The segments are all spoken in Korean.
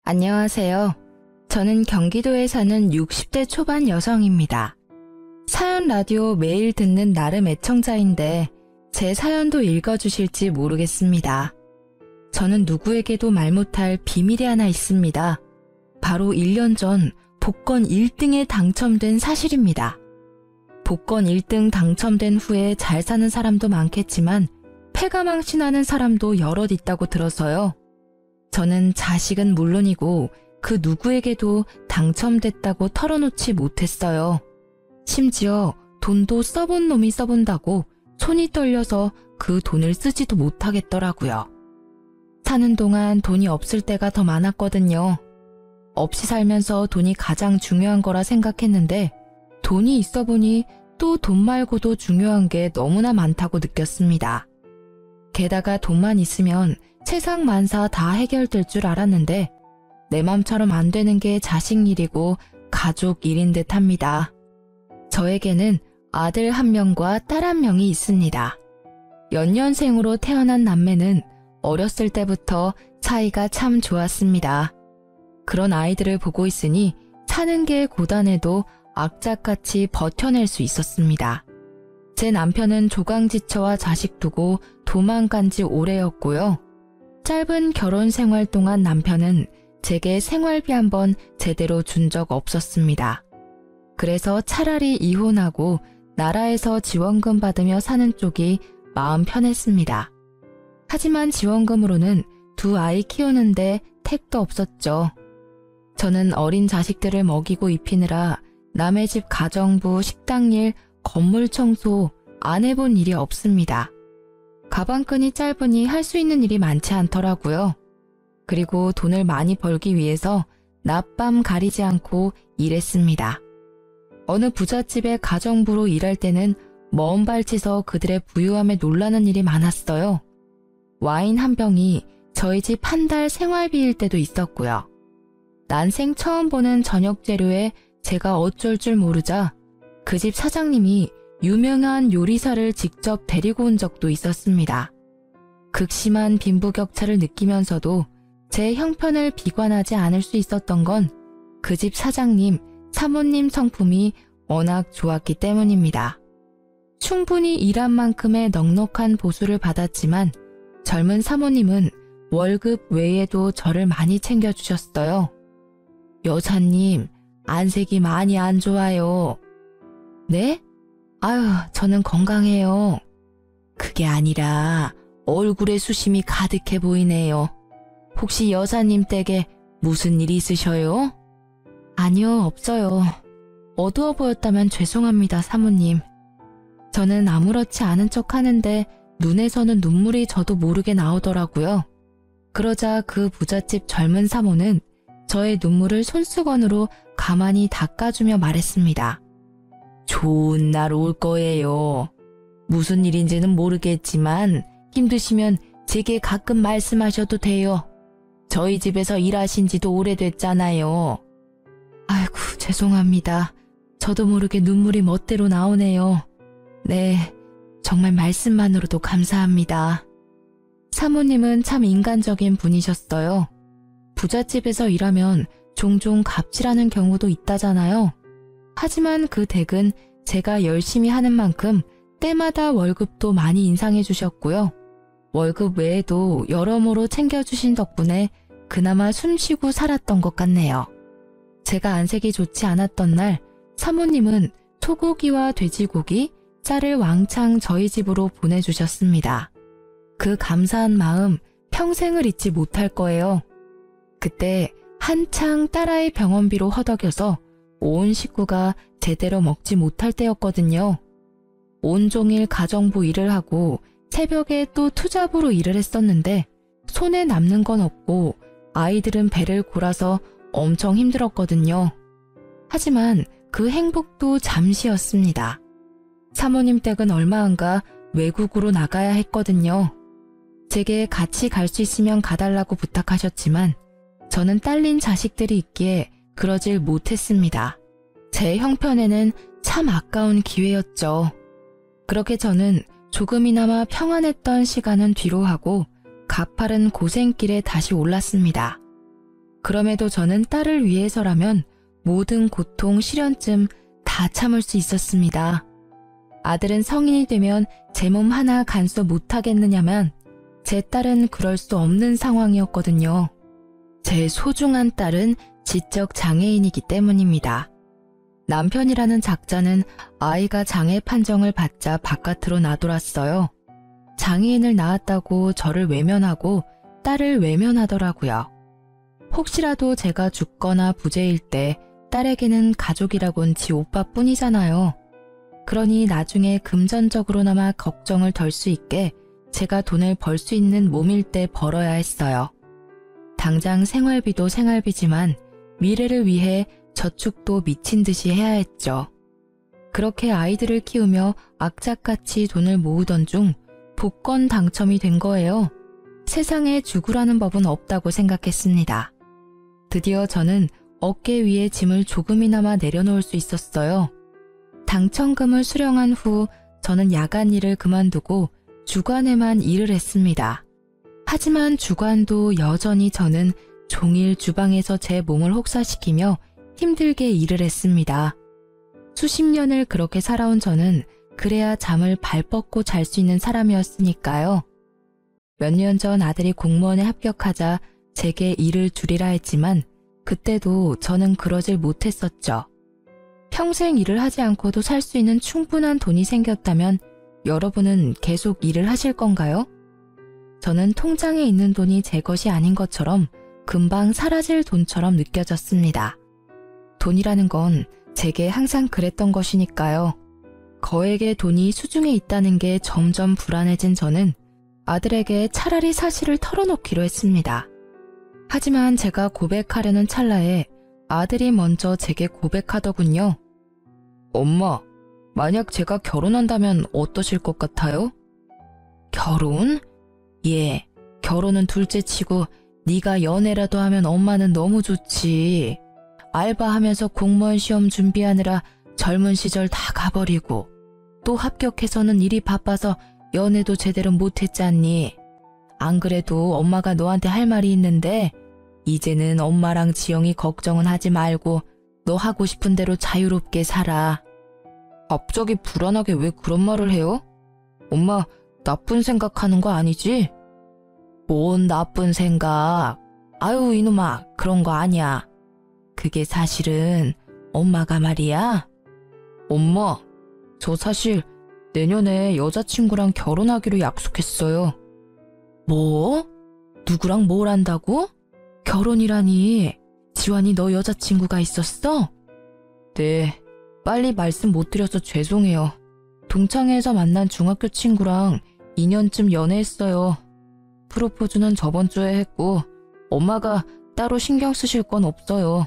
안녕하세요. 저는 경기도에 사는 60대 초반 여성입니다. 사연 라디오 매일 듣는 나름 애청자인데 제 사연도 읽어주실지 모르겠습니다. 저는 누구에게도 말 못할 비밀이 하나 있습니다. 바로 1년 전 복권 1등에 당첨된 사실입니다. 복권 1등 당첨된 후에 잘 사는 사람도 많겠지만 패가망신하는 사람도 여럿 있다고 들어서요. 저는 자식은 물론이고 그 누구에게도 당첨됐다고 털어놓지 못했어요. 심지어 돈도 써본 놈이 써본다고 손이 떨려서 그 돈을 쓰지도 못하겠더라고요. 사는 동안 돈이 없을 때가 더 많았거든요. 없이 살면서 돈이 가장 중요한 거라 생각했는데 돈이 있어 보니 또 돈 말고도 중요한 게 너무나 많다고 느꼈습니다. 게다가 돈만 있으면 세상 만사 다 해결될 줄 알았는데 내 맘처럼 안 되는 게 자식 일이고 가족 일인 듯 합니다. 저에게는 아들 1명과 딸 1명이 있습니다. 연년생으로 태어난 남매는 어렸을 때부터 사이가 참 좋았습니다. 그런 아이들을 보고 있으니 사는 게 고단해도 악착같이 버텨낼 수 있었습니다. 제 남편은 조강지처와 자식 두고 도망간 지 오래였고요. 짧은 결혼 생활 동안 남편은 제게 생활비 한번 제대로 준 적 없었습니다. 그래서 차라리 이혼하고 나라에서 지원금 받으며 사는 쪽이 마음 편했습니다. 하지만 지원금으로는 2 아이 키우는데 택도 없었죠. 저는 어린 자식들을 먹이고 입히느라 남의 집 가정부, 식당일, 건물 청소 안 해본 일이 없습니다. 가방끈이 짧으니 할 수 있는 일이 많지 않더라고요. 그리고 돈을 많이 벌기 위해서 낮밤 가리지 않고 일했습니다. 어느 부잣집의 가정부로 일할 때는 먼 발치서 그들의 부유함에 놀라는 일이 많았어요. 와인 한 병이 저희 집 한 달 생활비일 때도 있었고요. 난생 처음 보는 저녁 재료에 제가 어쩔 줄 모르자 그 집 사장님이 유명한 요리사를 직접 데리고 온 적도 있었습니다. 극심한 빈부격차를 느끼면서도 제 형편을 비관하지 않을 수 있었던 건 그 집 사장님, 사모님 성품이 워낙 좋았기 때문입니다. 충분히 일한 만큼의 넉넉한 보수를 받았지만 젊은 사모님은 월급 외에도 저를 많이 챙겨주셨어요. 여사님, 안색이 많이 안 좋아요. 네? 아유, 저는 건강해요. 그게 아니라 얼굴에 수심이 가득해 보이네요. 혹시 여사님 댁에 무슨 일이 있으셔요? 아니요, 없어요. 어두워 보였다면 죄송합니다, 사모님. 저는 아무렇지 않은 척 하는데 눈에서는 눈물이 저도 모르게 나오더라고요. 그러자 그 부잣집 젊은 사모는 저의 눈물을 손수건으로 가만히 닦아주며 말했습니다. 좋은 날 올 거예요. 무슨 일인지는 모르겠지만 힘드시면 제게 가끔 말씀하셔도 돼요. 저희 집에서 일하신 지도 오래됐잖아요. 아이고, 죄송합니다. 저도 모르게 눈물이 멋대로 나오네요. 네, 정말 말씀만으로도 감사합니다. 사모님은 참 인간적인 분이셨어요. 부잣집에서 일하면 종종 갑질하는 경우도 있다잖아요. 하지만 그 댁은 제가 열심히 하는 만큼 때마다 월급도 많이 인상해 주셨고요. 월급 외에도 여러모로 챙겨주신 덕분에 그나마 숨쉬고 살았던 것 같네요. 제가 안색이 좋지 않았던 날 사모님은 소고기와 돼지고기, 쌀을 왕창 저희 집으로 보내주셨습니다. 그 감사한 마음 평생을 잊지 못할 거예요. 그때 한창 딸아이 병원비로 허덕여서 온 식구가 제대로 먹지 못할 때였거든요. 온종일 가정부 일을 하고 새벽에 또 투잡으로 일을 했었는데 손에 남는 건 없고 아이들은 배를 골아서 엄청 힘들었거든요. 하지만 그 행복도 잠시였습니다. 사모님 댁은 얼마 안가 외국으로 나가야 했거든요. 제게 같이 갈 수 있으면 가달라고 부탁하셨지만 저는 딸린 자식들이 있기에 그러질 못했습니다. 제 형편에는 참 아까운 기회였죠. 그렇게 저는 조금이나마 평안했던 시간은 뒤로 하고 가파른 고생길에 다시 올랐습니다. 그럼에도 저는 딸을 위해서라면 모든 고통, 시련쯤 다 참을 수 있었습니다. 아들은 성인이 되면 제 몸 하나 간수 못하겠느냐면 제 딸은 그럴 수 없는 상황이었거든요. 제 소중한 딸은 지적 장애인이기 때문입니다. 남편이라는 작자는 아이가 장애 판정을 받자 바깥으로 나돌았어요. 장애인을 낳았다고 저를 외면하고 딸을 외면하더라고요. 혹시라도 제가 죽거나 부재일 때 딸에게는 가족이라곤 지 오빠뿐이잖아요. 그러니 나중에 금전적으로나마 걱정을 덜 수 있게 제가 돈을 벌 수 있는 몸일 때 벌어야 했어요. 당장 생활비도 생활비지만 미래를 위해 저축도 미친 듯이 해야 했죠. 그렇게 아이들을 키우며 악착같이 돈을 모으던 중 복권 당첨이 된 거예요. 세상에 죽으라는 법은 없다고 생각했습니다. 드디어 저는 어깨 위에 짐을 조금이나마 내려놓을 수 있었어요. 당첨금을 수령한 후 저는 야간 일을 그만두고 주간에만 일을 했습니다. 하지만 주간도 여전히 저는 종일 주방에서 제 몸을 혹사시키며 힘들게 일을 했습니다. 수십 년을 그렇게 살아온 저는 그래야 잠을 발 뻗고 잘 수 있는 사람이었으니까요. 몇 년 전 아들이 공무원에 합격하자 제게 일을 줄이라 했지만 그때도 저는 그러질 못했었죠. 평생 일을 하지 않고도 살 수 있는 충분한 돈이 생겼다면 여러분은 계속 일을 하실 건가요? 저는 통장에 있는 돈이 제 것이 아닌 것처럼 금방 사라질 돈처럼 느껴졌습니다. 돈이라는 건 제게 항상 그랬던 것이니까요. 거액의 돈이 수중에 있다는 게 점점 불안해진 저는 아들에게 차라리 사실을 털어놓기로 했습니다. 하지만 제가 고백하려는 찰나에 아들이 먼저 제게 고백하더군요. 엄마, 만약 제가 결혼한다면 어떠실 것 같아요? 결혼? 예, 결혼은 둘째치고 네가 연애라도 하면 엄마는 너무 좋지. 알바하면서 공무원 시험 준비하느라 젊은 시절 다 가버리고 또 합격해서는 일이 바빠서 연애도 제대로 못했잖니. 안 그래도 엄마가 너한테 할 말이 있는데 이제는 엄마랑 지영이 걱정은 하지 말고 너 하고 싶은 대로 자유롭게 살아. 갑자기 불안하게 왜 그런 말을 해요? 엄마 나쁜 생각하는 거 아니지? 뭔 나쁜 생각. 아유 이놈아 그런 거 아니야. 그게 사실은 엄마가 말이야. 엄마 저 사실 내년에 여자친구랑 결혼하기로 약속했어요. 뭐? 누구랑 뭘 한다고? 결혼이라니. 지환이 너 여자친구가 있었어? 네, 빨리 말씀 못 드려서 죄송해요. 동창회에서 만난 중학교 친구랑 2년쯤 연애했어요. 프로포즈는 저번 주에 했고 엄마가 따로 신경 쓰실 건 없어요.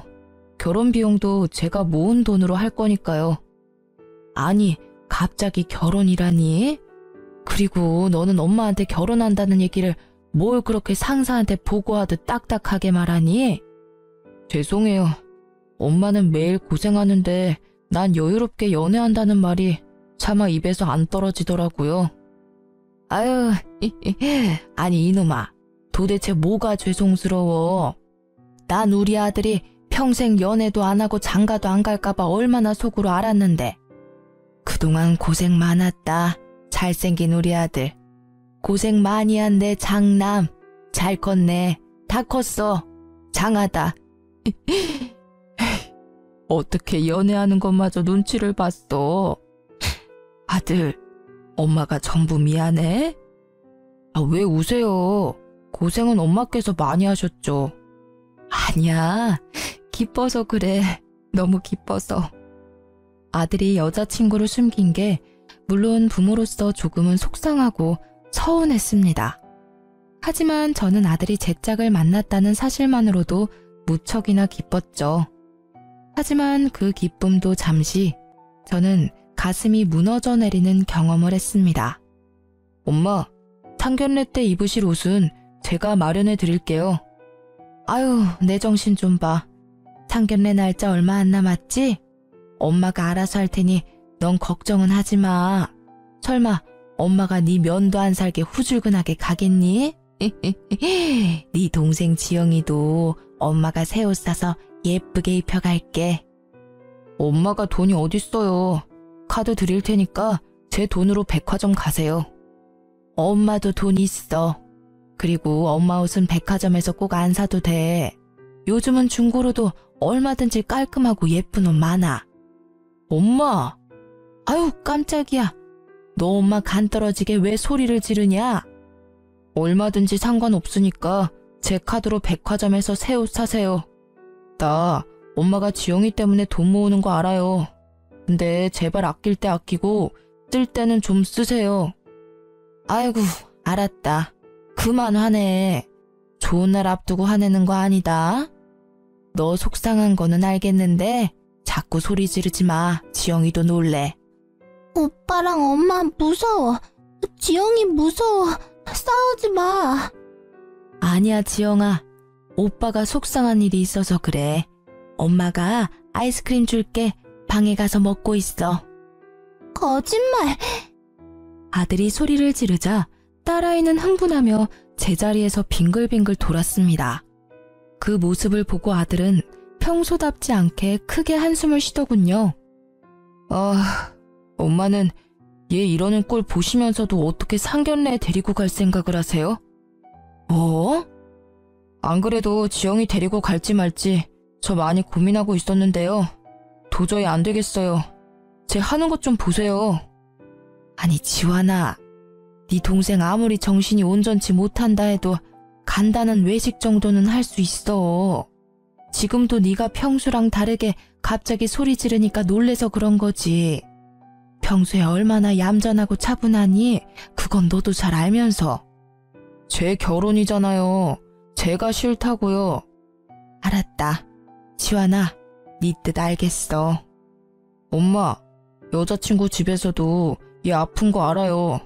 결혼 비용도 제가 모은 돈으로 할 거니까요. 아니, 갑자기 결혼이라니? 그리고 너는 엄마한테 결혼한다는 얘기를 뭘 그렇게 상사한테 보고하듯 딱딱하게 말하니? 죄송해요. 엄마는 매일 고생하는데 난 여유롭게 연애한다는 말이 차마 입에서 안 떨어지더라고요. 아유, 아니 이놈아, 도대체 뭐가 죄송스러워? 난 우리 아들이 평생 연애도 안 하고 장가도 안 갈까봐 얼마나 속으로 알았는데. 그동안 고생 많았다. 잘생긴 우리 아들. 고생 많이 한 내 장남. 잘 컸네. 다 컸어. 장하다. 어떻게 연애하는 것마저 눈치를 봤어. 아들, 엄마가 전부 미안해? 아, 왜 우세요? 고생은 엄마께서 많이 하셨죠. 아니야. 기뻐서 그래. 너무 기뻐서. 아들이 여자친구를 숨긴 게 물론 부모로서 조금은 속상하고 서운했습니다. 하지만 저는 아들이 제 짝을 만났다는 사실만으로도 무척이나 기뻤죠. 하지만 그 기쁨도 잠시 저는 가슴이 무너져 내리는 경험을 했습니다. 엄마, 상견례 때 입으실 옷은 제가 마련해 드릴게요. 아유, 내 정신 좀 봐. 상견례 날짜 얼마 안 남았지? 엄마가 알아서 할 테니 넌 걱정은 하지 마. 설마 엄마가 네 면도 안 살게 후줄근하게 가겠니? 네 동생 지영이도 엄마가 새 옷 사서 예쁘게 입혀갈게. 엄마가 돈이 어딨어요. 카드 드릴 테니까 제 돈으로 백화점 가세요. 엄마도 돈 있어. 그리고 엄마 옷은 백화점에서 꼭 안 사도 돼. 요즘은 중고로도 얼마든지 깔끔하고 예쁜 옷 많아. 엄마! 아유, 깜짝이야. 너 엄마 간 떨어지게 왜 소리를 지르냐? 얼마든지 상관없으니까 제 카드로 백화점에서 새 옷 사세요. 나 엄마가 지영이 때문에 돈 모으는 거 알아요. 근데 제발 아낄 때 아끼고 쓸 때는 좀 쓰세요. 아이고, 알았다. 그만 화내. 좋은 날 앞두고 화내는 거 아니다. 너 속상한 거는 알겠는데 자꾸 소리 지르지 마. 지영이도 놀래. 오빠랑 엄마 무서워. 지영이 무서워. 싸우지 마. 아니야, 지영아. 오빠가 속상한 일이 있어서 그래. 엄마가 아이스크림 줄게. 방에 가서 먹고 있어. 거짓말. 아들이 소리를 지르자 딸아이는 흥분하며 제자리에서 빙글빙글 돌았습니다. 그 모습을 보고 아들은 평소답지 않게 크게 한숨을 쉬더군요. 아, 엄마는 얘 이러는 꼴 보시면서도 어떻게 상견례에 데리고 갈 생각을 하세요? 뭐? 안 그래도 지영이 데리고 갈지 말지 저 많이 고민하고 있었는데요. 도저히 안 되겠어요. 제 하는 것 좀 보세요. 아니, 지환아. 네 동생 아무리 정신이 온전치 못한다 해도 간단한 외식 정도는 할 수 있어. 지금도 네가 평소랑 다르게 갑자기 소리 지르니까 놀래서 그런 거지. 평소에 얼마나 얌전하고 차분하니 그건 너도 잘 알면서. 제 결혼이잖아요. 제가 싫다고요. 알았다. 지환아, 네 뜻 알겠어. 엄마, 여자친구 집에서도 얘 아픈 거 알아요.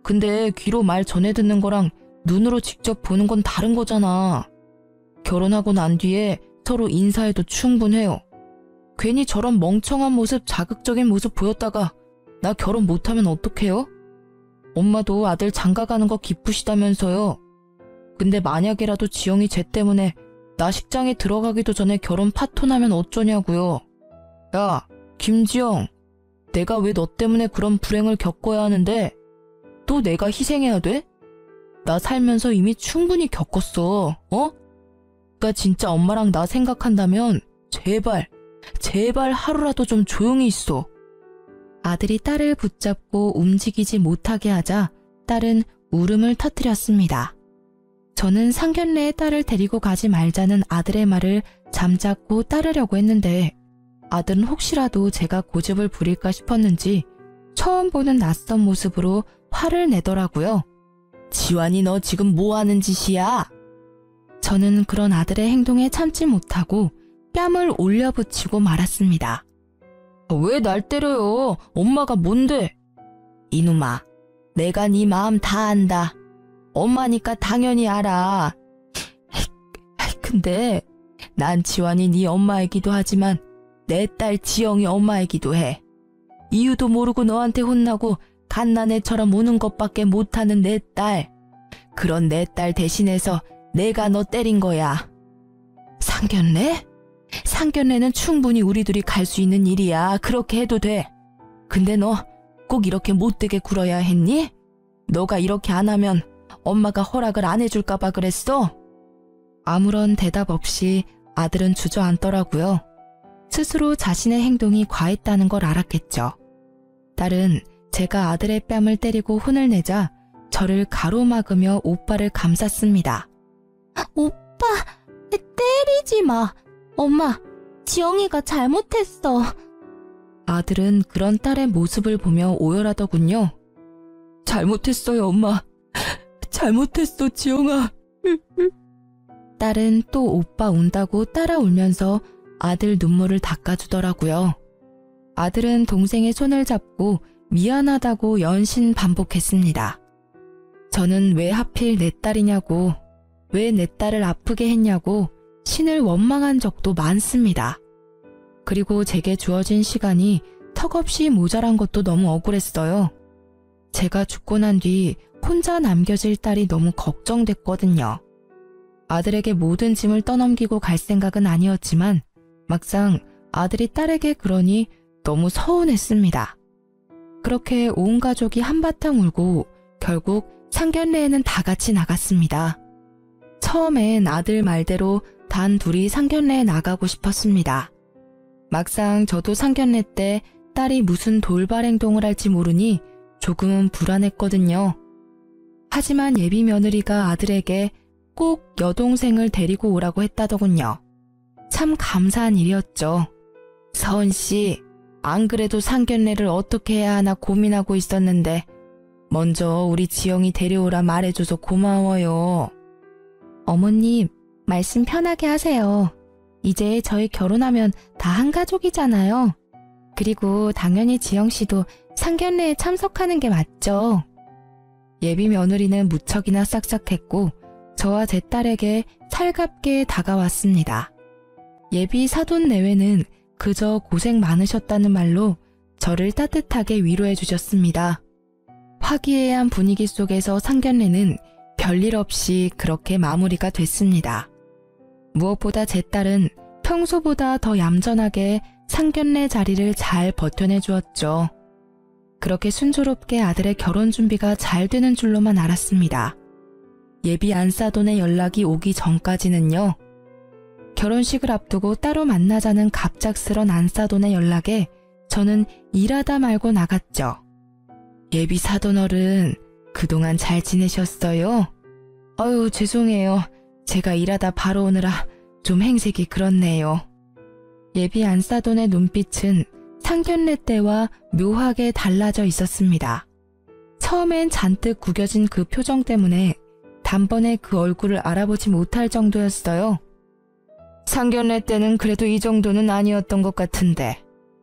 근데 귀로 말 전해 듣는 거랑 눈으로 직접 보는 건 다른 거잖아. 결혼하고 난 뒤에 서로 인사해도 충분해요. 괜히 저런 멍청한 모습, 자극적인 모습 보였다가 나 결혼 못하면 어떡해요? 엄마도 아들 장가가는 거 기쁘시다면서요. 근데 만약에라도 지영이 쟤 때문에 나 식장에 들어가기도 전에 결혼 파토나면 어쩌냐고요. 야, 김지영. 내가 왜 너 때문에 그런 불행을 겪어야 하는데 또 내가 희생해야 돼? 나 살면서 이미 충분히 겪었어. 어? 그러니까 진짜 엄마랑 나 생각한다면 제발 하루라도 좀 조용히 있어. 아들이 딸을 붙잡고 움직이지 못하게 하자 딸은 울음을 터뜨렸습니다. 저는 상견례에 딸을 데리고 가지 말자는 아들의 말을 잠자코 따르려고 했는데 아들은 혹시라도 제가 고집을 부릴까 싶었는지 처음 보는 낯선 모습으로 화를 내더라고요. 지환이 너 지금 뭐 하는 짓이야? 저는 그런 아들의 행동에 참지 못하고 뺨을 올려붙이고 말았습니다. 왜 날 때려요? 엄마가 뭔데? 이놈아, 내가 네 마음 다 안다. 엄마니까 당연히 알아. 근데 난 지환이 네 엄마이기도 하지만 내 딸 지영이 엄마이기도 해. 이유도 모르고 너한테 혼나고 갓난애처럼 우는 것밖에 못하는 내 딸. 그런 내 딸 대신해서 내가 너 때린 거야. 상견례? 상견례는 충분히 우리 둘이 갈 수 있는 일이야. 그렇게 해도 돼. 근데 너 꼭 이렇게 못되게 굴어야 했니? 너가 이렇게 안 하면 엄마가 허락을 안 해줄까 봐 그랬어? 아무런 대답 없이 아들은 주저앉더라고요. 스스로 자신의 행동이 과했다는 걸 알았겠죠. 딸은 제가 아들의 뺨을 때리고 혼을 내자 저를 가로막으며 오빠를 감쌌습니다. 오빠, 때리지 마. 엄마, 지영이가 잘못했어. 아들은 그런 딸의 모습을 보며 오열하더군요. 잘못했어요, 엄마. 잘못했어, 지영아. 딸은 또 오빠 운다고 따라 울면서 아들 눈물을 닦아주더라고요. 아들은 동생의 손을 잡고 미안하다고 연신 반복했습니다. 저는 왜 하필 내 딸이냐고, 왜 내 딸을 아프게 했냐고 신을 원망한 적도 많습니다. 그리고 제게 주어진 시간이 턱없이 모자란 것도 너무 억울했어요. 제가 죽고 난 뒤 혼자 남겨질 딸이 너무 걱정됐거든요. 아들에게 모든 짐을 떠넘기고 갈 생각은 아니었지만 막상 아들이 딸에게 그러니 너무 서운했습니다. 그렇게 온 가족이 한바탕 울고 결국 상견례에는 다 같이 나갔습니다. 처음엔 아들 말대로 단 둘이 상견례에 나가고 싶었습니다. 막상 저도 상견례 때 딸이 무슨 돌발 행동을 할지 모르니 조금은 불안했거든요. 하지만 예비 며느리가 아들에게 꼭 여동생을 데리고 오라고 했다더군요. 참 감사한 일이었죠. 서은 씨, 안 그래도 상견례를 어떻게 해야 하나 고민하고 있었는데 먼저 우리 지영이 데려오라 말해줘서 고마워요. 어머님, 말씀 편하게 하세요. 이제 저희 결혼하면 다 한 가족이잖아요. 그리고 당연히 지영 씨도 상견례에 참석하는 게 맞죠. 예비 며느리는 무척이나 싹싹했고 저와 제 딸에게 살갑게 다가왔습니다. 예비 사돈 내외는 그저 고생 많으셨다는 말로 저를 따뜻하게 위로해 주셨습니다. 화기애애한 분위기 속에서 상견례는 별일 없이 그렇게 마무리가 됐습니다. 무엇보다 제 딸은 평소보다 더 얌전하게 상견례 자리를 잘 버텨내 주었죠. 그렇게 순조롭게 아들의 결혼 준비가 잘 되는 줄로만 알았습니다. 예비 안사돈의 연락이 오기 전까지는요. 결혼식을 앞두고 따로 만나자는 갑작스런 안사돈의 연락에 저는 일하다 말고 나갔죠. 예비 사돈어른, 그동안 잘 지내셨어요? 아유, 죄송해요. 제가 일하다 바로 오느라 좀 행색이 그렇네요. 예비 안사돈의 눈빛은 상견례 때와 묘하게 달라져 있었습니다. 처음엔 잔뜩 구겨진 그 표정 때문에 단번에 그 얼굴을 알아보지 못할 정도였어요. 상견례 때는 그래도 이 정도는 아니었던 것 같은데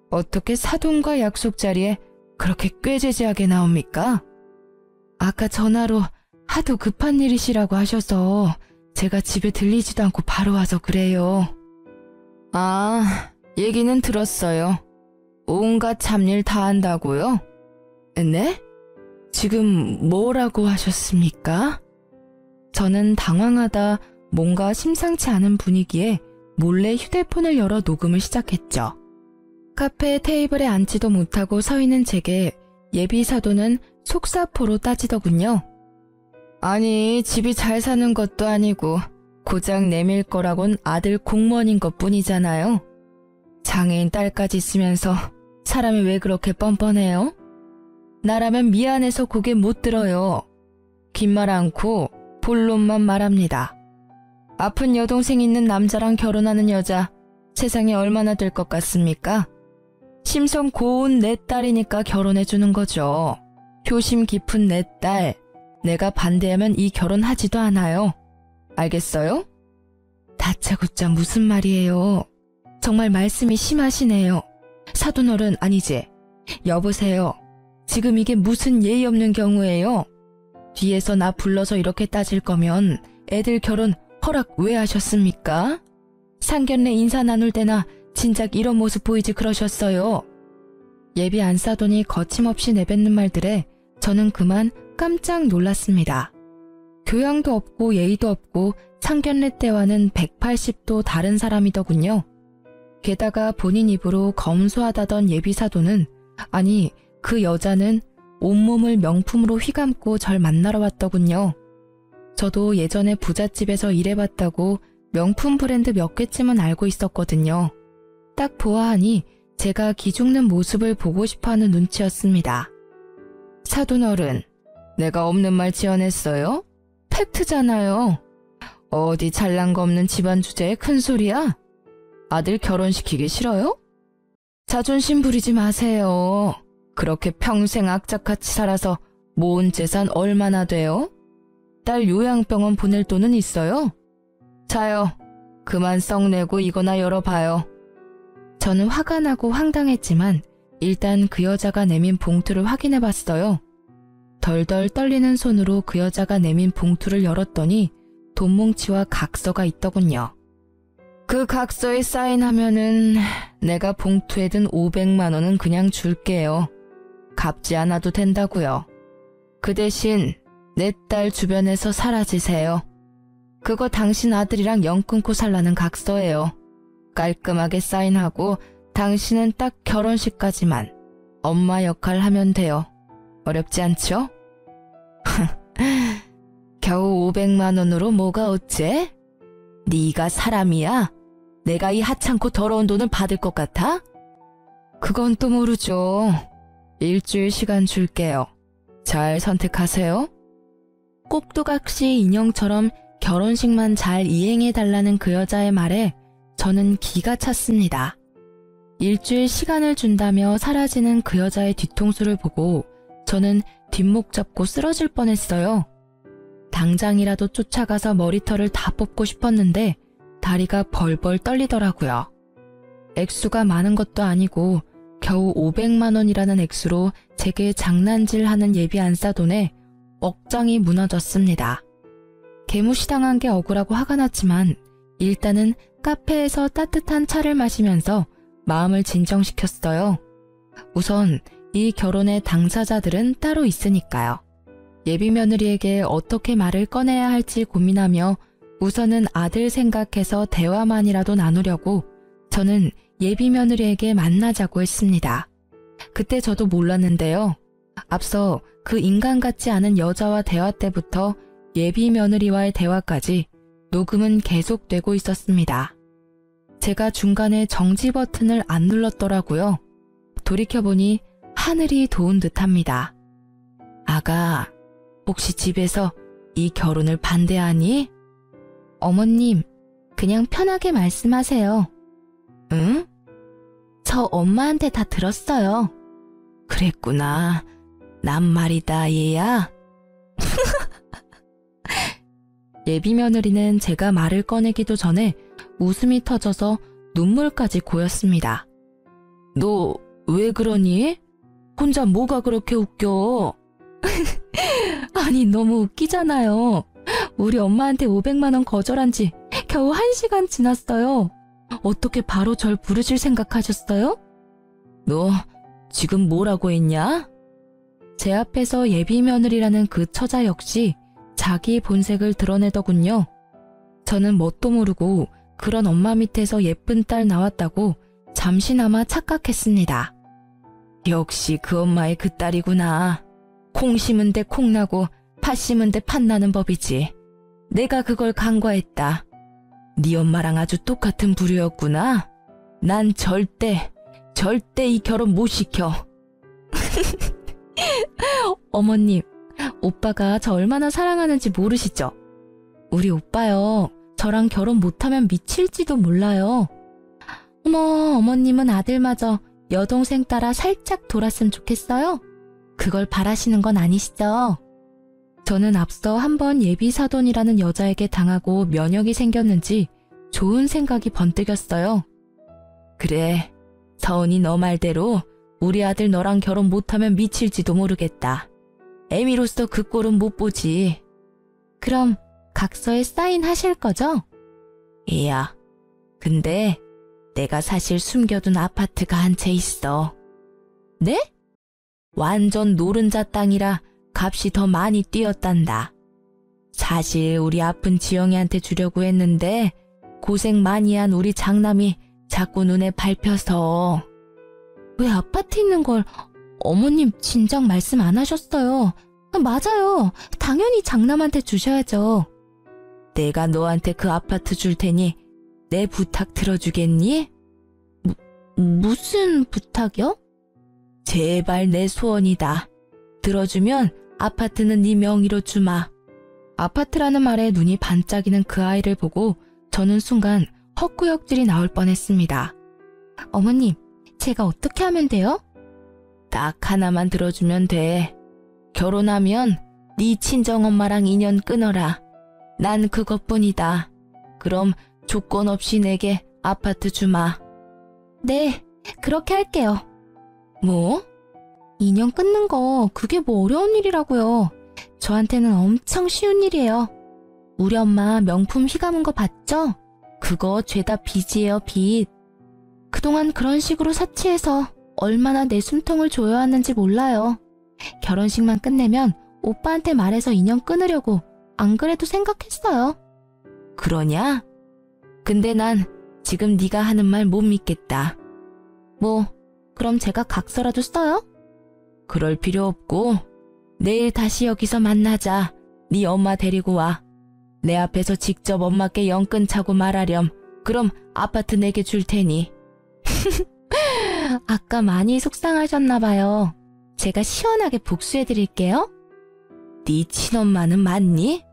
어떻게 사돈과 약속 자리에 그렇게 꾀죄죄하게 나옵니까? 아까 전화로 하도 급한 일이시라고 하셔서 제가 집에 들리지도 않고 바로 와서 그래요. 아, 얘기는 들었어요. 온갖 잡일 다 한다고요? 네? 지금 뭐라고 하셨습니까? 저는 당황하다 뭔가 심상치 않은 분위기에 몰래 휴대폰을 열어 녹음을 시작했죠. 카페 테이블에 앉지도 못하고 서 있는 제게 예비 사돈은 속사포로 따지더군요. 아니, 집이 잘 사는 것도 아니고 고작 내밀 거라곤 아들 공무원인 것뿐이잖아요. 장애인 딸까지 있으면서 사람이 왜 그렇게 뻔뻔해요? 나라면 미안해서 고개 못 들어요. 긴 말 않고 본론만 말합니다. 아픈 여동생 있는 남자랑 결혼하는 여자 세상에 얼마나 될 것 같습니까? 심성 고운 내 딸이니까 결혼해주는 거죠. 효심 깊은 내 딸, 내가 반대하면 이 결혼하지도 않아요. 알겠어요? 다짜고짜 무슨 말이에요. 정말 말씀이 심하시네요. 사돈어른 아니지? 여보세요. 지금 이게 무슨 예의 없는 경우예요? 뒤에서 나 불러서 이렇게 따질 거면 애들 결혼 허락 왜 하셨습니까? 상견례 인사 나눌 때나 진작 이런 모습 보이지 그러셨어요. 예비 안사돈이 거침없이 내뱉는 말들에 저는 그만 깜짝 놀랐습니다. 교양도 없고 예의도 없고 상견례 때와는 180도 다른 사람이더군요. 게다가 본인 입으로 검소하다던 예비 사돈은, 아니 그 여자는 온몸을 명품으로 휘감고 절 만나러 왔더군요. 저도 예전에 부잣집에서 일해봤다고 명품 브랜드 몇 개쯤은 알고 있었거든요. 딱 보아하니 제가 기죽는 모습을 보고 싶어하는 눈치였습니다. 사돈어른, 내가 없는 말 지어냈어요? 팩트잖아요. 어디 잘난 거 없는 집안 주제에 큰 소리야? 아들 결혼시키기 싫어요? 자존심 부리지 마세요. 그렇게 평생 악착같이 살아서 모은 재산 얼마나 돼요? 딸 요양병원 보낼 돈은 있어요? 자요, 그만 썩내고 이거나 열어봐요. 저는 화가 나고 황당했지만 일단 그 여자가 내민 봉투를 확인해봤어요. 덜덜 떨리는 손으로 그 여자가 내민 봉투를 열었더니 돈뭉치와 각서가 있더군요. 그 각서에 사인하면은 내가 봉투에 든 500만 원은 그냥 줄게요. 갚지 않아도 된다고요. 그 대신 내 딸 주변에서 사라지세요. 그거 당신 아들이랑 연 끊고 살라는 각서예요. 깔끔하게 사인하고 당신은 딱 결혼식까지만 엄마 역할 하면 돼요. 어렵지 않죠? 겨우 500만 원으로 뭐가 어째? 네가 사람이야? 내가 이 하찮고 더러운 돈을 받을 것 같아? 그건 또 모르죠. 일주일 시간 줄게요. 잘 선택하세요. 꼭두각시 인형처럼 결혼식만 잘 이행해달라는 그 여자의 말에 저는 기가 찼습니다. 일주일 시간을 준다며 사라지는 그 여자의 뒤통수를 보고 저는 뒷목 잡고 쓰러질 뻔했어요. 당장이라도 쫓아가서 머리털을 다 뽑고 싶었는데 다리가 벌벌 떨리더라고요. 액수가 많은 것도 아니고 겨우 500만 원이라는 액수로 제게 장난질하는 예비 안사돈에 억장이 무너졌습니다. 개무시당한 게 억울하고 화가 났지만 일단은 카페에서 따뜻한 차를 마시면서 마음을 진정시켰어요. 우선 이 결혼의 당사자들은 따로 있으니까요. 예비 며느리에게 어떻게 말을 꺼내야 할지 고민하며 우선은 아들 생각해서 대화만이라도 나누려고 저는 예비 며느리에게 만나자고 했습니다. 그때 저도 몰랐는데요. 앞서 그 인간 같지 않은 여자와 대화 때부터 예비 며느리와의 대화까지 녹음은 계속되고 있었습니다. 제가 중간에 정지 버튼을 안 눌렀더라고요. 돌이켜보니 하늘이 도운 듯합니다. 아가, 혹시 집에서 이 결혼을 반대하니? 어머님, 그냥 편하게 말씀하세요. 응? 저 엄마한테 다 들었어요. 그랬구나. 난 말이다, 얘야. 예비 며느리는 제가 말을 꺼내기도 전에 웃음이 터져서 눈물까지 고였습니다. 너 왜 그러니? 혼자 뭐가 그렇게 웃겨? 아니, 너무 웃기잖아요. 우리 엄마한테 500만 원 거절한 지 겨우 1시간 지났어요. 어떻게 바로 절 부르실 생각하셨어요? 너 지금 뭐라고 했냐? 제 앞에서 예비 며느리라는 그 처자 역시 자기 본색을 드러내더군요. 저는 뭣도 모르고 그런 엄마 밑에서 예쁜 딸 나왔다고 잠시나마 착각했습니다. 역시 그 엄마의 그 딸이구나. 콩 심은 데 콩 나고 팥 심은 데 팥 나는 법이지. 내가 그걸 간과했다. 네 엄마랑 아주 똑같은 부류였구나. 난 절대 이 결혼 못 시켜. 어머님, 오빠가 저 얼마나 사랑하는지 모르시죠? 우리 오빠요, 저랑 결혼 못하면 미칠지도 몰라요. 어머, 어머님은 아들마저 여동생 따라 살짝 돌았으면 좋겠어요? 그걸 바라시는 건 아니시죠? 저는 앞서 한번 예비사돈이라는 여자에게 당하고 면역이 생겼는지 좋은 생각이 번뜩였어요. 그래, 서은이 너 말대로 우리 아들 너랑 결혼 못하면 미칠지도 모르겠다. 애미로서 그 꼴은 못 보지. 그럼 각서에 사인하실 거죠? 얘야, 근데 내가 사실 숨겨둔 아파트가 한 채 있어. 네? 완전 노른자 땅이라 값이 더 많이 뛰었단다. 사실 우리 아픈 지영이한테 주려고 했는데 고생 많이 한 우리 장남이 자꾸 눈에 밟혀서. 왜 아파트 있는 걸 어머님 진작 말씀 안 하셨어요? 맞아요. 당연히 장남한테 주셔야죠. 내가 너한테 그 아파트 줄 테니 내 부탁 들어주겠니? 무슨 부탁이요? 제발 내 소원이다. 들어주면 아파트는 네 명의로 주마. 아파트라는 말에 눈이 반짝이는 그 아이를 보고 저는 순간 헛구역질이 나올 뻔했습니다. 어머님, 제가 어떻게 하면 돼요? 딱 하나만 들어주면 돼. 결혼하면 네 친정엄마랑 인연 끊어라. 난 그것뿐이다. 그럼 조건 없이 내게 아파트 주마. 네, 그렇게 할게요. 뭐? 인연 끊는 거 그게 뭐 어려운 일이라고요. 저한테는 엄청 쉬운 일이에요. 우리 엄마 명품 휘감은 거 봤죠? 그거 죄다 빚이에요, 빚. 그동안 그런 식으로 사치해서 얼마나 내 숨통을 조여왔는지 몰라요. 결혼식만 끝내면 오빠한테 말해서 인연 끊으려고 안 그래도 생각했어요. 그러냐? 근데 난 지금 네가 하는 말 못 믿겠다. 뭐, 그럼 제가 각서라도 써요? 그럴 필요 없고 내일 다시 여기서 만나자. 네 엄마 데리고 와. 내 앞에서 직접 엄마께 연 끊자고 말하렴. 그럼 아파트 내게 줄 테니. 아까 많이 속상하셨나봐요. 제가 시원하게 복수해드릴게요. 네 친엄마는 맞니?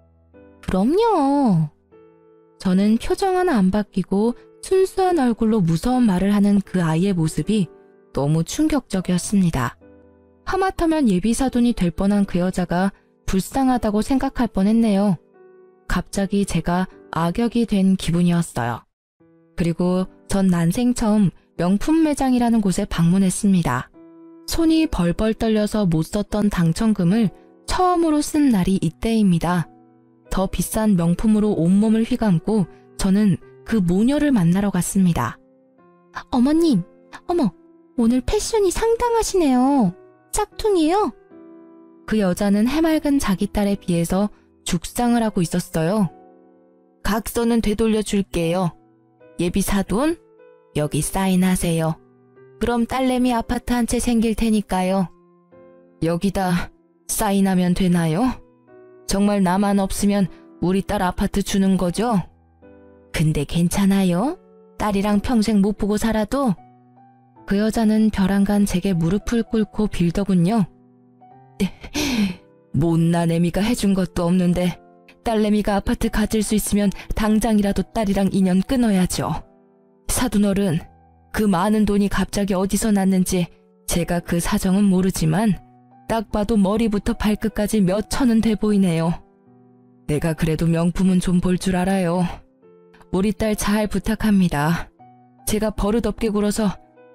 그럼요. 저는 표정 하나 안 바뀌고 순수한 얼굴로 무서운 말을 하는 그 아이의 모습이 너무 충격적이었습니다. 하마터면 예비사돈이 될 뻔한 그 여자가 불쌍하다고 생각할 뻔했네요. 갑자기 제가 악역이 된 기분이었어요. 그리고 전 난생 처음 명품 매장이라는 곳에 방문했습니다. 손이 벌벌 떨려서 못 썼던 당첨금을 처음으로 쓴 날이 이때입니다. 더 비싼 명품으로 온몸을 휘감고 저는 그 모녀를 만나러 갔습니다. 어머님, 어머, 오늘 패션이 상당하시네요. 짝퉁이에요? 그 여자는 해맑은 자기 딸에 비해서 죽상을 하고 있었어요. 각서는 되돌려 줄게요. 예비 사돈, 여기 사인하세요. 그럼 딸내미 아파트 한 채 생길 테니까요. 여기다 사인하면 되나요? 정말 나만 없으면 우리 딸 아파트 주는 거죠? 근데 괜찮아요? 딸이랑 평생 못 보고 살아도? 그 여자는 벼랑간 제게 무릎을 꿇고 빌더군요. 못난 애미가 해준 것도 없는데 딸내미가 아파트 가질 수 있으면 당장이라도 딸이랑 인연 끊어야죠. 사돈어른, 그 많은 돈이 갑자기 어디서 났는지 제가 그 사정은 모르지만 딱 봐도 머리부터 발끝까지 몇 천은 돼 보이네요. 내가 그래도 명품은 좀 볼 줄 알아요. 우리 딸 잘 부탁합니다. 제가 버릇없게 굴어서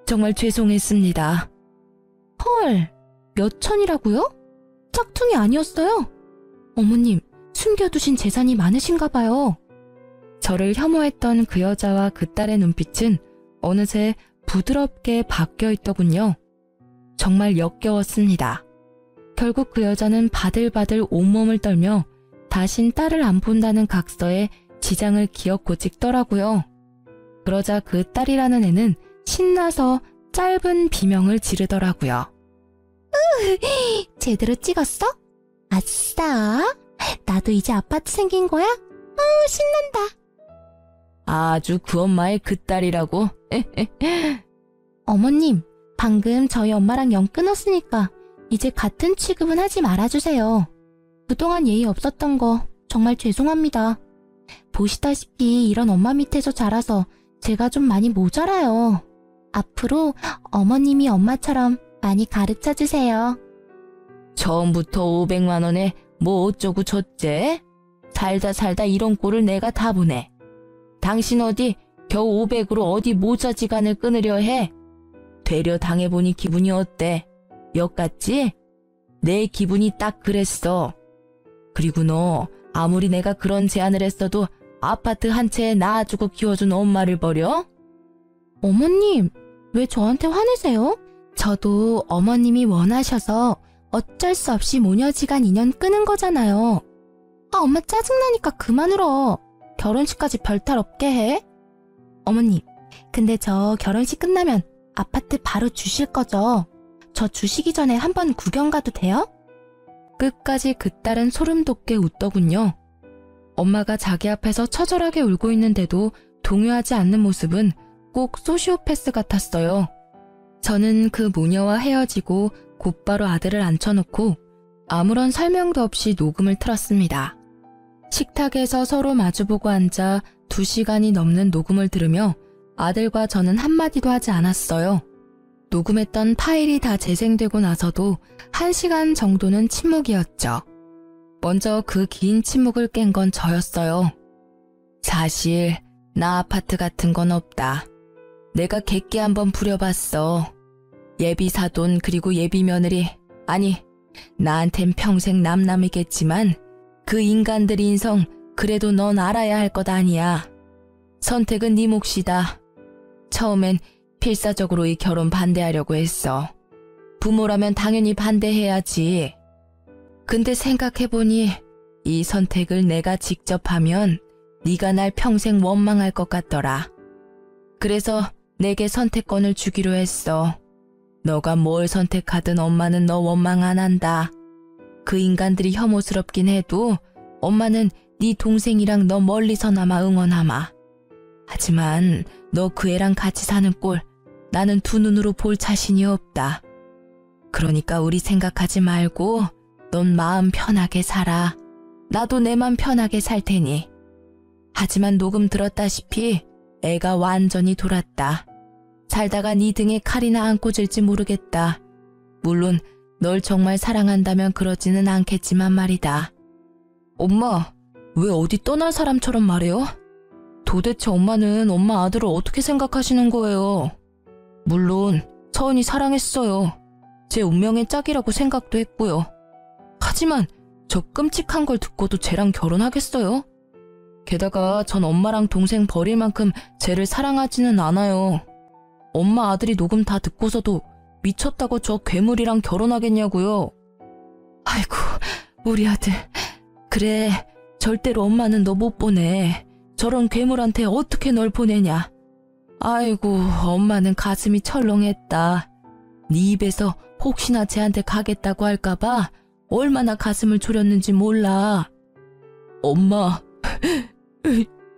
정말 죄송했습니다. 헐, 몇 천이라고요? 짝퉁이 아니었어요? 어머님, 숨겨두신 재산이 많으신가 봐요. 저를 혐오했던 그 여자와 그 딸의 눈빛은 어느새 부드럽게 바뀌어 있더군요. 정말 역겨웠습니다. 결국 그 여자는 바들바들 온몸을 떨며 다신 딸을 안 본다는 각서에 지장을 기어코 찍더라고요. 그러자 그 딸이라는 애는 신나서 짧은 비명을 지르더라고요. 제대로 찍었어? 아싸! 나도 이제 아파트 생긴 거야? 신난다. 아주 그 엄마의 그 딸이라고? 어머님, 방금 저희 엄마랑 연 끊었으니까 이제 같은 취급은 하지 말아주세요. 그동안 예의 없었던 거 정말 죄송합니다. 보시다시피 이런 엄마 밑에서 자라서 제가 좀 많이 모자라요. 앞으로 어머님이 엄마처럼 많이 가르쳐주세요. 처음부터 500만 원에 뭐 어쩌고 줬제? 살다 이런 꼴을 내가 다 보네. 당신 어디 겨우 500으로 어디 모자지간을 끊으려 해? 되려 당해보니 기분이 어때? 역 같지? 내 기분이 딱 그랬어. 그리고 너 아무리 내가 그런 제안을 했어도 아파트 한 채에 낳아주고 키워준 엄마를 버려? 어머님, 왜 저한테 화내세요? 저도 어머님이 원하셔서 어쩔 수 없이 모녀지간 인연 끊은 거잖아요. 엄마 짜증나니까 그만 울어. 결혼식까지 별탈 없게 해. 어머님, 근데 저 결혼식 끝나면 아파트 바로 주실 거죠? 저 주시기 전에 한번 구경 가도 돼요? 끝까지 그 딸은 소름 돋게 웃더군요. 엄마가 자기 앞에서 처절하게 울고 있는데도 동요하지 않는 모습은 꼭 소시오패스 같았어요. 저는 그 모녀와 헤어지고 곧바로 아들을 앉혀놓고 아무런 설명도 없이 녹음을 틀었습니다. 식탁에서 서로 마주보고 앉아 2시간이 넘는 녹음을 들으며 아들과 저는 한마디도 하지 않았어요. 녹음했던 파일이 다 재생되고 나서도 1시간 정도는 침묵이었죠. 먼저 그 긴 침묵을 깬 건 저였어요. 사실 나 아파트 같은 건 없다. 내가 객기 한번 부려봤어. 예비 사돈 그리고 예비 며느리, 아니 나한텐 평생 남남이겠지만 그 인간들 인성 그래도 넌 알아야 할 것 아니야. 선택은 네 몫이다. 처음엔 필사적으로 이 결혼 반대하려고 했어. 부모라면 당연히 반대해야지. 근데 생각해보니 이 선택을 내가 직접 하면 네가 날 평생 원망할 것 같더라. 그래서 내게 선택권을 주기로 했어. 너가 뭘 선택하든 엄마는 너 원망 안 한다. 그 인간들이 혐오스럽긴 해도 엄마는 네 동생이랑 너 멀리서나마 응원하마. 하지만 너 그 애랑 같이 사는 꼴 나는 두 눈으로 볼 자신이 없다. 그러니까 우리 생각하지 말고 넌 마음 편하게 살아. 나도 내 맘 편하게 살 테니. 하지만 녹음 들었다시피 애가 완전히 돌았다. 살다가 네 등에 칼이나 안 꽂을지 모르겠다. 물론 널 정말 사랑한다면 그러지는 않겠지만 말이다. 엄마, 왜 어디 떠날 사람처럼 말해요? 도대체 엄마는 엄마 아들을 어떻게 생각하시는 거예요? 물론 서은이 사랑했어요. 제 운명의 짝이라고 생각도 했고요. 하지만 저 끔찍한 걸 듣고도 쟤랑 결혼하겠어요? 게다가 전 엄마랑 동생 버릴 만큼 쟤를 사랑하지는 않아요. 엄마 아들이 녹음 다 듣고서도 미쳤다고 저 괴물이랑 결혼하겠냐고요. 아이고, 우리 아들. 그래, 절대로 엄마는 너 못 보내. 저런 괴물한테 어떻게 널 보내냐. 아이고, 엄마는 가슴이 철렁했다. 네 입에서 혹시나 쟤한테 가겠다고 할까봐 얼마나 가슴을 졸였는지 몰라. 엄마,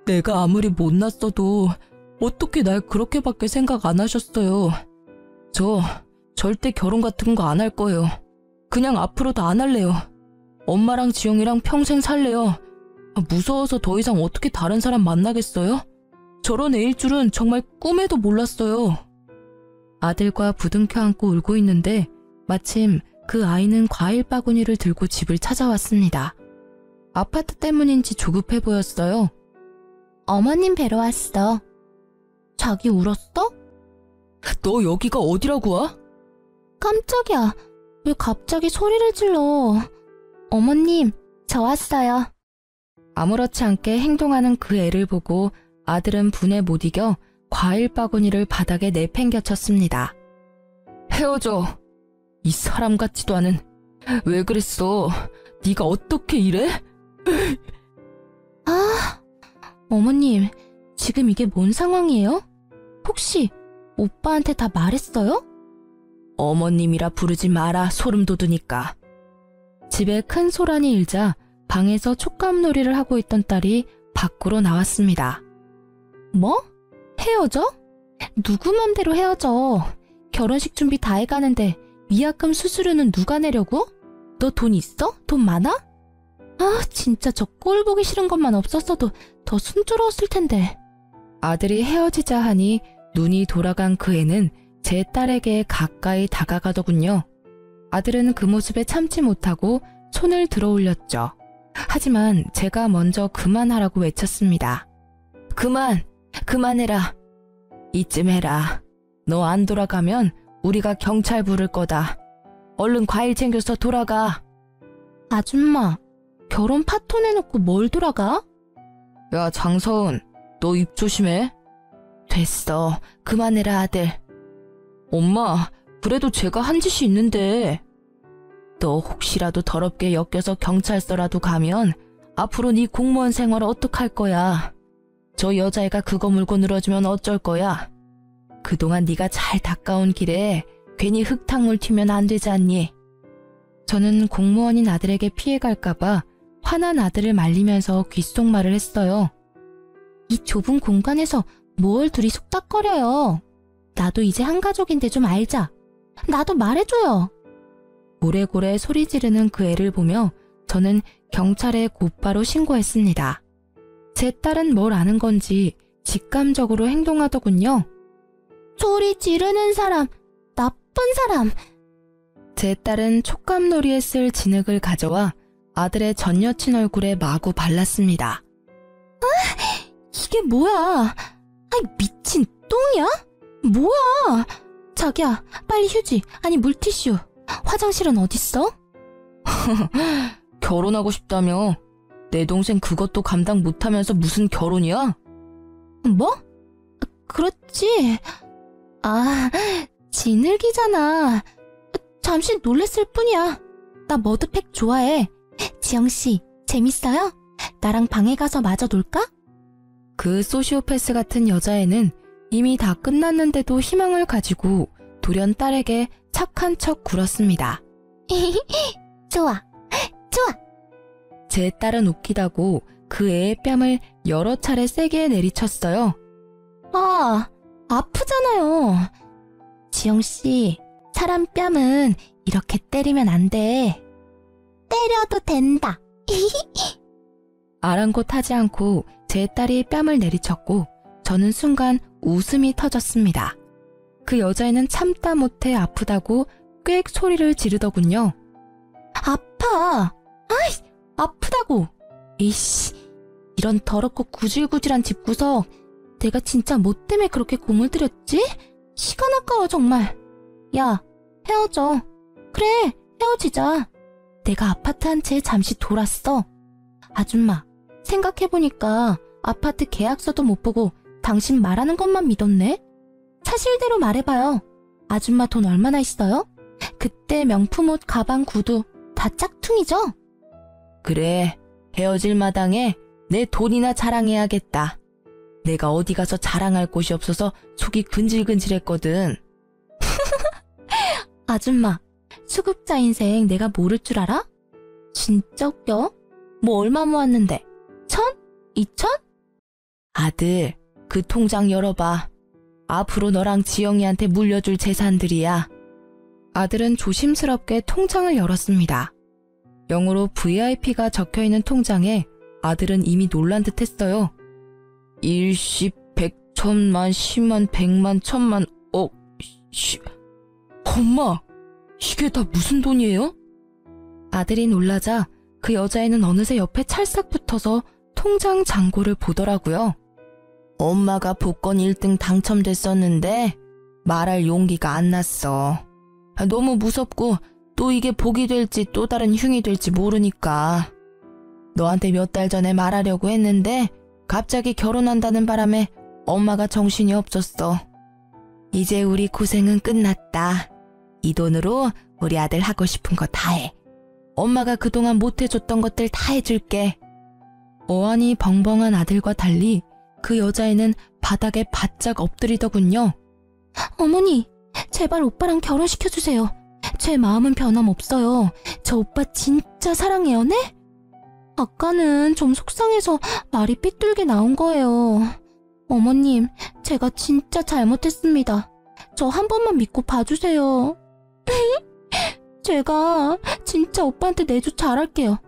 내가 아무리 못났어도 어떻게 날 그렇게밖에 생각 안 하셨어요. 저 절대 결혼 같은 거 안 할 거예요. 그냥 앞으로도 안 할래요. 엄마랑 지영이랑 평생 살래요. 무서워서 더 이상 어떻게 다른 사람 만나겠어요? 저런 애일 줄은 정말 꿈에도 몰랐어요. 아들과 부둥켜 안고 울고 있는데 마침 그 아이는 과일 바구니를 들고 집을 찾아왔습니다. 아파트 때문인지 조급해 보였어요. 어머님 뵈러 왔어. 자기 울었어? 너 여기가 어디라고 와? 깜짝이야. 왜 갑자기 소리를 질러. 어머님, 저 왔어요. 아무렇지 않게 행동하는 그 애를 보고 아들은 분에 못 이겨 과일 바구니를 바닥에 내팽겨쳤습니다. 헤어져. 이 사람 같지도 않은. 왜 그랬어? 네가 어떻게 이래? 아, 어머님, 지금 이게 뭔 상황이에요? 혹시 오빠한테 다 말했어요? 어머님이라 부르지 마라, 소름 돋으니까. 집에 큰 소란이 일자 방에서 촉감놀이를 하고 있던 딸이 밖으로 나왔습니다. 뭐? 헤어져? 누구 맘대로 헤어져? 결혼식 준비 다 해가는데 위약금 수수료는 누가 내려고? 너 돈 있어? 돈 많아? 아, 진짜 저 꼴 보기 싫은 것만 없었어도 더 순조로웠을 텐데. 아들이 헤어지자 하니 눈이 돌아간 그 애는 제 딸에게 가까이 다가가더군요. 아들은 그 모습에 참지 못하고 손을 들어 올렸죠. 하지만 제가 먼저 그만하라고 외쳤습니다. 그만해라. 이쯤 해라. 너 안 돌아가면 우리가 경찰 부를 거다. 얼른 과일 챙겨서 돌아가. 아줌마, 결혼 파토 내놓고 뭘 돌아가? 야, 장서은, 너 입 조심해. 됐어. 그만해라, 아들. 엄마, 그래도 제가 한 짓이 있는데. 너 혹시라도 더럽게 엮여서 경찰서라도 가면 앞으로 네 공무원 생활 어떡할 거야. 저 여자애가 그거 물고 늘어지면 어쩔 거야. 그동안 네가 잘 닦아온 길에 괜히 흙탕물 튀면 안 되지 않니? 저는 공무원인 아들에게 피해갈까봐 화난 아들을 말리면서 귓속말을 했어요. 이 좁은 공간에서 뭘 둘이 속닥거려요. 나도 이제 한 가족인데 좀 알자. 나도 말해줘요. 고래고래 소리 지르는 그 애를 보며 저는 경찰에 곧바로 신고했습니다. 제 딸은 뭘 아는 건지 직감적으로 행동하더군요. 소리 지르는 사람, 나쁜 사람. 제 딸은 촉감놀이에 쓸 진흙을 가져와 아들의 전 여친 얼굴에 마구 발랐습니다. 아, 이게 뭐야? 아이, 미친 똥이야? 뭐야? 자기야, 빨리 휴지, 아니 물티슈. 화장실은 어딨어? 결혼하고 싶다며. 내 동생 그것도 감당 못하면서 무슨 결혼이야? 뭐? 그렇지. 아, 진흙이잖아. 잠시 놀랬을 뿐이야. 나 머드팩 좋아해. 지영씨, 재밌어요? 나랑 방에 가서 마저 놀까? 그 소시오패스 같은 여자애는 이미 다 끝났는데도 희망을 가지고 돌연 딸에게 착한 척 굴었습니다. 좋아, 좋아. 제 딸은 웃기다고 그 애의 뺨을 여러 차례 세게 내리쳤어요. 아, 아프잖아요. 지영씨, 사람 뺨은 이렇게 때리면 안 돼. 때려도 된다. 아랑곳하지 않고 제 딸이 뺨을 내리쳤고 저는 순간 웃음이 터졌습니다. 그 여자애는 참다 못해 아프다고 꽥 소리를 지르더군요. 아파. 아이, 아프다고. 이씨, 이런 더럽고 구질구질한 집구석. 내가 진짜 뭐 때문에 그렇게 공을 들였지? 시간 아까워 정말. 야, 헤어져. 그래, 헤어지자. 내가 아파트 한 채 잠시 돌았어. 아줌마, 생각해보니까 아파트 계약서도 못 보고 당신 말하는 것만 믿었네? 사실대로 말해봐요. 아줌마 돈 얼마나 있어요? 그때 명품 옷, 가방, 구두 다 짝퉁이죠? 그래, 헤어질 마당에 내 돈이나 자랑해야겠다. 내가 어디 가서 자랑할 곳이 없어서 속이 근질근질했거든. 아줌마, 수급자 인생 내가 모를 줄 알아? 진짜 웃겨? 뭐 얼마 모았는데? 1,000? 2,000? 아들, 그 통장 열어봐. 앞으로 너랑 지영이한테 물려줄 재산들이야. 아들은 조심스럽게 통장을 열었습니다. 영어로 VIP가 적혀있는 통장에 아들은 이미 놀란 듯 했어요. 일십, 백, 천만, 십만, 백만, 천만, 억, 엄마, 이게 다 무슨 돈이에요? 아들이 놀라자 그 여자애는 어느새 옆에 찰싹 붙어서 통장 잔고를 보더라고요. 엄마가 복권 1등 당첨됐었는데 말할 용기가 안 났어. 너무 무섭고 또 이게 복이 될지 또 다른 흉이 될지 모르니까. 너한테 몇 달 전에 말하려고 했는데 갑자기 결혼한다는 바람에 엄마가 정신이 없었어. 이제 우리 고생은 끝났다. 이 돈으로 우리 아들 하고 싶은 거 다 해. 엄마가 그동안 못 해줬던 것들 다 해줄게. 어안이 벙벙한 아들과 달리 그 여자애는 바닥에 바짝 엎드리더군요. 어머니, 제발 오빠랑 결혼시켜주세요. 제 마음은 변함없어요. 저 오빠 진짜 사랑해요, 네? 아까는 좀 속상해서 말이 삐뚤게 나온 거예요. 어머님, 제가 진짜 잘못했습니다. 저 한 번만 믿고 봐주세요. 제가 진짜 오빠한테 내조 잘할게요.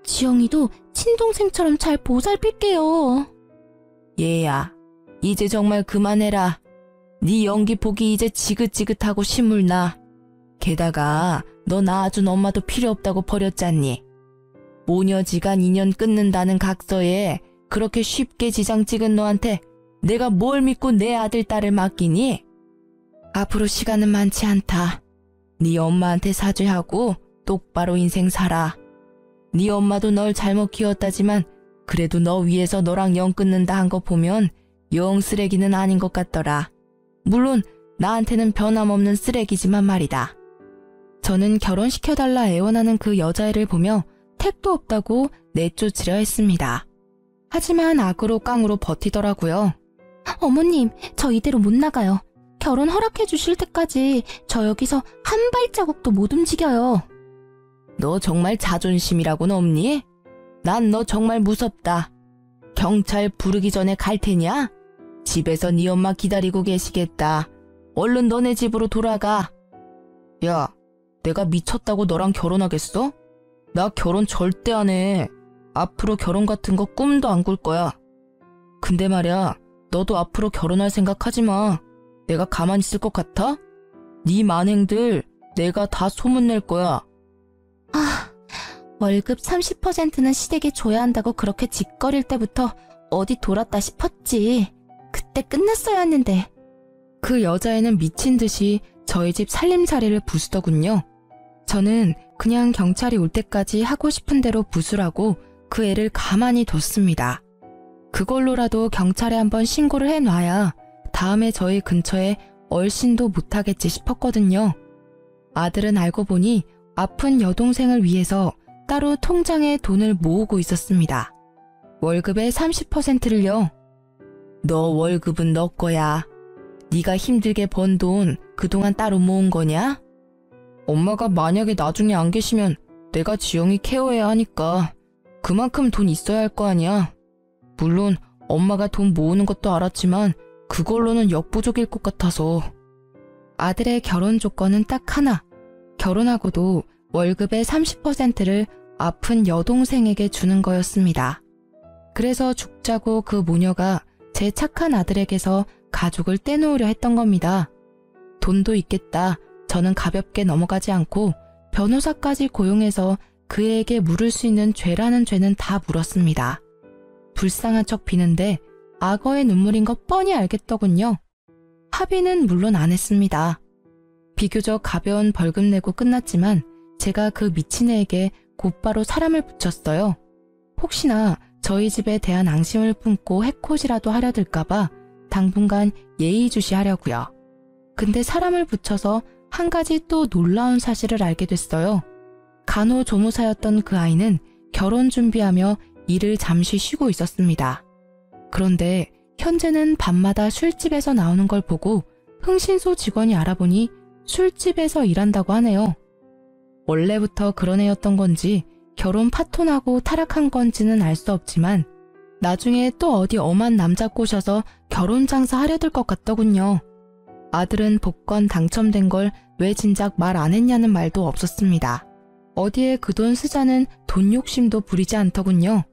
지영이도 친동생처럼 잘 보살필게요. 얘야, 이제 정말 그만해라. 네 연기 보기 이제 지긋지긋하고 신물나. 게다가 너 낳아준 엄마도 필요 없다고 버렸잖니. 모녀지간 인연 끊는다는 각서에 그렇게 쉽게 지장 찍은 너한테 내가 뭘 믿고 내 아들 딸을 맡기니? 앞으로 시간은 많지 않다. 네 엄마한테 사죄하고 똑바로 인생 살아. 네 엄마도 널 잘못 키웠다지만 그래도 너 위해서 너랑 연 끊는다 한 거 보면 영 쓰레기는 아닌 것 같더라. 물론 나한테는 변함없는 쓰레기지만 말이다. 저는 결혼시켜달라 애원하는 그 여자애를 보며 택도 없다고 내쫓으려 했습니다. 하지만 악으로 깡으로 버티더라고요. 어머님, 저 이대로 못 나가요. 결혼 허락해 주실 때까지 저 여기서 한 발자국도 못 움직여요. 너 정말 자존심이라고는 없니? 난 너 정말 무섭다. 경찰 부르기 전에 갈 테냐? 집에서 네 엄마 기다리고 계시겠다. 얼른 너네 집으로 돌아가. 야, 내가 미쳤다고 너랑 결혼하겠어? 나 결혼 절대 안 해. 앞으로 결혼 같은 거 꿈도 안 꿀 거야. 근데 말야, 너도 앞으로 결혼할 생각하지 마. 내가 가만히 있을 것 같아? 네 만행들 내가 다 소문낼 거야. 아, 월급 30%는 시댁에 줘야 한다고 그렇게 짓거릴 때부터 어디 돌았다 싶었지. 그때 끝났어야 했는데. 그 여자애는 미친 듯이 저희 집 살림살이를 부수더군요. 저는 그냥 경찰이 올 때까지 하고 싶은 대로 부수라고 그 애를 가만히 뒀습니다. 그걸로라도 경찰에 한번 신고를 해놔야 다음에 저희 근처에 얼씬도 못하겠지 싶었거든요. 아들은 알고 보니 아픈 여동생을 위해서 따로 통장에 돈을 모으고 있었습니다. 월급의 30%를요. 너 월급은 너 거야. 네가 힘들게 번 돈 그동안 따로 모은 거냐? 엄마가 만약에 나중에 안 계시면 내가 지영이 케어해야 하니까 그만큼 돈 있어야 할 거 아니야. 물론 엄마가 돈 모으는 것도 알았지만 그걸로는 역부족일 것 같아서. 아들의 결혼 조건은 딱 하나. 결혼하고도 월급의 30%를 아픈 여동생에게 주는 거였습니다. 그래서 죽자고 그 모녀가 제 착한 아들에게서 가족을 떼놓으려 했던 겁니다. 돈도 있겠다. 저는 가볍게 넘어가지 않고 변호사까지 고용해서 그에게 물을 수 있는 죄라는 죄는 다 물었습니다. 불쌍한 척 비는데 악어의 눈물인 거 뻔히 알겠더군요. 합의는 물론 안 했습니다. 비교적 가벼운 벌금 내고 끝났지만 제가 그 미친 애에게 곧바로 사람을 붙였어요. 혹시나 저희 집에 대한 앙심을 품고 해코지라도 하려 들까봐 당분간 예의주시하려고요. 근데 사람을 붙여서 한 가지 또 놀라운 사실을 알게 됐어요. 간호조무사였던 그 아이는 결혼 준비하며 일을 잠시 쉬고 있었습니다. 그런데 현재는 밤마다 술집에서 나오는 걸 보고 흥신소 직원이 알아보니 술집에서 일한다고 하네요. 원래부터 그런 애였던 건지 결혼 파토나고 타락한 건지는 알 수 없지만 나중에 또 어디 엄한 남자 꼬셔서 결혼 장사하려 들 것 같더군요. 아들은 복권 당첨된 걸 왜 진작 말 안 했냐는 말도 없었습니다. 어디에 그 돈 쓰자는 돈 욕심도 부리지 않더군요.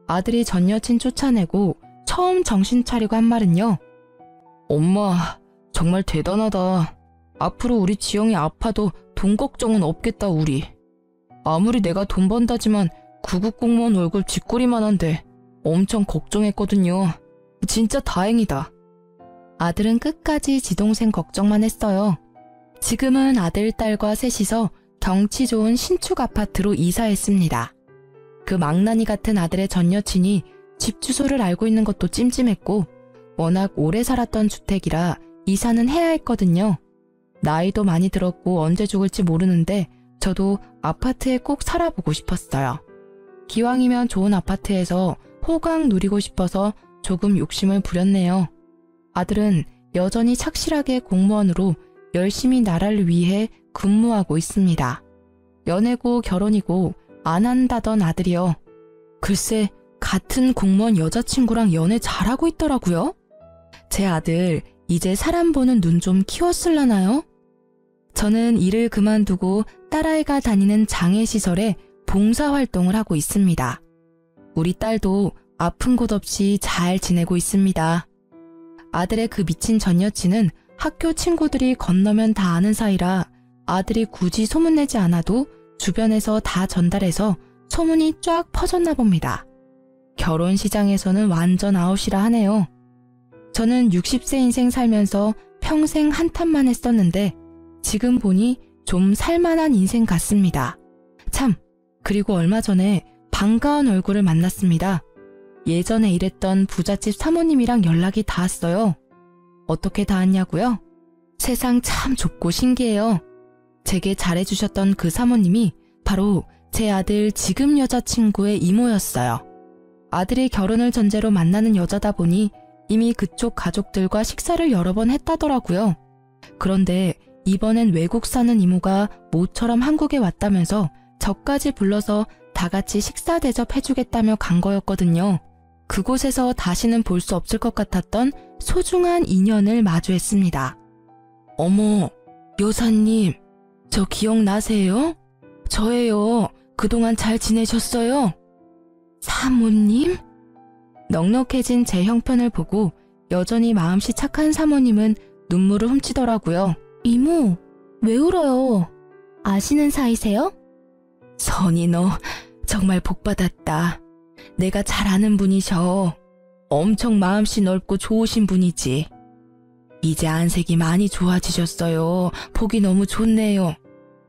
아들이 전 여친 쫓아내고 처음 정신 차리고 한 말은요. 엄마, 정말 대단하다. 앞으로 우리 지영이 아파도 돈 걱정은 없겠다 우리. 아무리 내가 돈 번다지만 구급 공무원 월급 쥐꼬리만 한데 엄청 걱정했거든요. 진짜 다행이다. 아들은 끝까지 지 동생 걱정만 했어요. 지금은 아들, 딸과 셋이서 경치 좋은 신축 아파트로 이사했습니다. 그 망나니 같은 아들의 전 여친이 집 주소를 알고 있는 것도 찜찜했고 워낙 오래 살았던 주택이라 이사는 해야 했거든요. 나이도 많이 들었고 언제 죽을지 모르는데 저도 아파트에 꼭 살아보고 싶었어요. 기왕이면 좋은 아파트에서 호강 누리고 싶어서 조금 욕심을 부렸네요. 아들은 여전히 착실하게 공무원으로 열심히 나라를 위해 근무하고 있습니다. 연애고 결혼이고 안 한다던 아들이요. 글쎄 같은 공무원 여자친구랑 연애 잘하고 있더라고요. 제 아들 이제 사람 보는 눈 좀 키웠을라나요? 저는 일을 그만두고 딸아이가 다니는 장애시설에 봉사활동을 하고 있습니다. 우리 딸도 아픈 곳 없이 잘 지내고 있습니다. 아들의 그 미친 전 여친은 학교 친구들이 건너면 다 아는 사이라 아들이 굳이 소문내지 않아도 주변에서 다 전달해서 소문이 쫙 퍼졌나 봅니다. 결혼 시장에서는 완전 아웃이라 하네요. 저는 60세 인생 살면서 평생 한탄만 했었는데 지금 보니 좀 살만한 인생 같습니다. 참, 그리고 얼마 전에 반가운 얼굴을 만났습니다. 예전에 일했던 부잣집 사모님이랑 연락이 닿았어요. 어떻게 닿았냐고요? 세상 참 좁고 신기해요. 제게 잘해주셨던 그 사모님이 바로 제 아들 지금 여자친구의 이모였어요. 아들이 결혼을 전제로 만나는 여자다 보니 이미 그쪽 가족들과 식사를 여러 번 했다더라고요. 그런데 이번엔 외국 사는 이모가 모처럼 한국에 왔다면서 저까지 불러서 다 같이 식사 대접해주겠다며 간 거였거든요. 그곳에서 다시는 볼 수 없을 것 같았던 소중한 인연을 마주했습니다. 어머, 여사님, 저 기억나세요? 저예요. 그동안 잘 지내셨어요? 사모님? 넉넉해진 제 형편을 보고 여전히 마음씨 착한 사모님은 눈물을 훔치더라고요. 이모, 왜 울어요? 아시는 사이세요? 선이 너 정말 복받았다. 내가 잘 아는 분이셔. 엄청 마음씨 넓고 좋으신 분이지. 이제 안색이 많이 좋아지셨어요. 보기 너무 좋네요.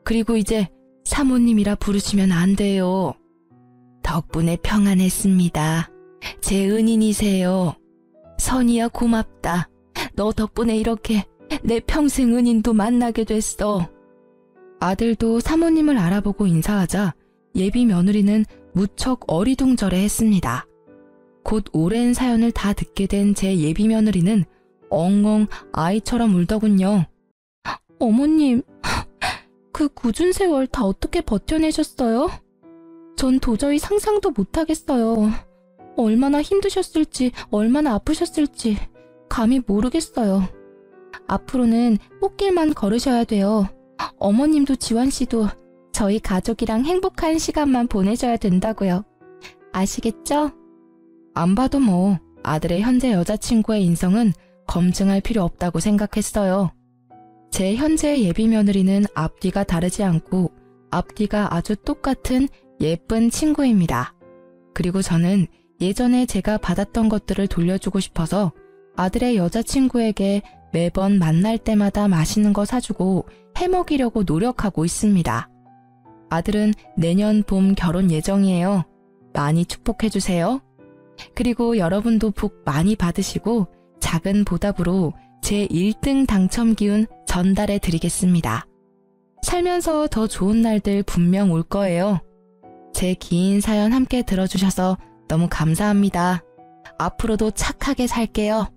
그리고 이제 사모님이라 부르시면 안 돼요. 덕분에 평안했습니다. 제 은인이세요. 선이야 고맙다. 너 덕분에 이렇게 내 평생 은인도 만나게 됐어. 아들도 사모님을 알아보고 인사하자 예비 며느리는 무척 어리둥절해 했습니다. 곧 오랜 사연을 다 듣게 된 제 예비 며느리는 엉엉 아이처럼 울더군요. 어머님, 그 굳은 세월 다 어떻게 버텨내셨어요? 전 도저히 상상도 못하겠어요. 얼마나 힘드셨을지, 얼마나 아프셨을지 감히 모르겠어요. 앞으로는 꽃길만 걸으셔야 돼요. 어머님도 지환씨도 저희 가족이랑 행복한 시간만 보내셔야 된다고요. 아시겠죠? 안 봐도 뭐 아들의 현재 여자친구의 인성은 검증할 필요 없다고 생각했어요. 제 현재 예비 며느리는 앞뒤가 다르지 않고 앞뒤가 아주 똑같은 예쁜 친구입니다. 그리고 저는 예전에 제가 받았던 것들을 돌려주고 싶어서 아들의 여자친구에게 매번 만날 때마다 맛있는 거 사주고 해먹이려고 노력하고 있습니다. 아들은 내년 봄 결혼 예정이에요. 많이 축복해주세요. 그리고 여러분도 복 많이 받으시고 작은 보답으로 제 1등 당첨 기운 전달해 드리겠습니다. 살면서 더 좋은 날들 분명 올 거예요. 제 긴 사연 함께 들어주셔서 너무 감사합니다. 앞으로도 착하게 살게요.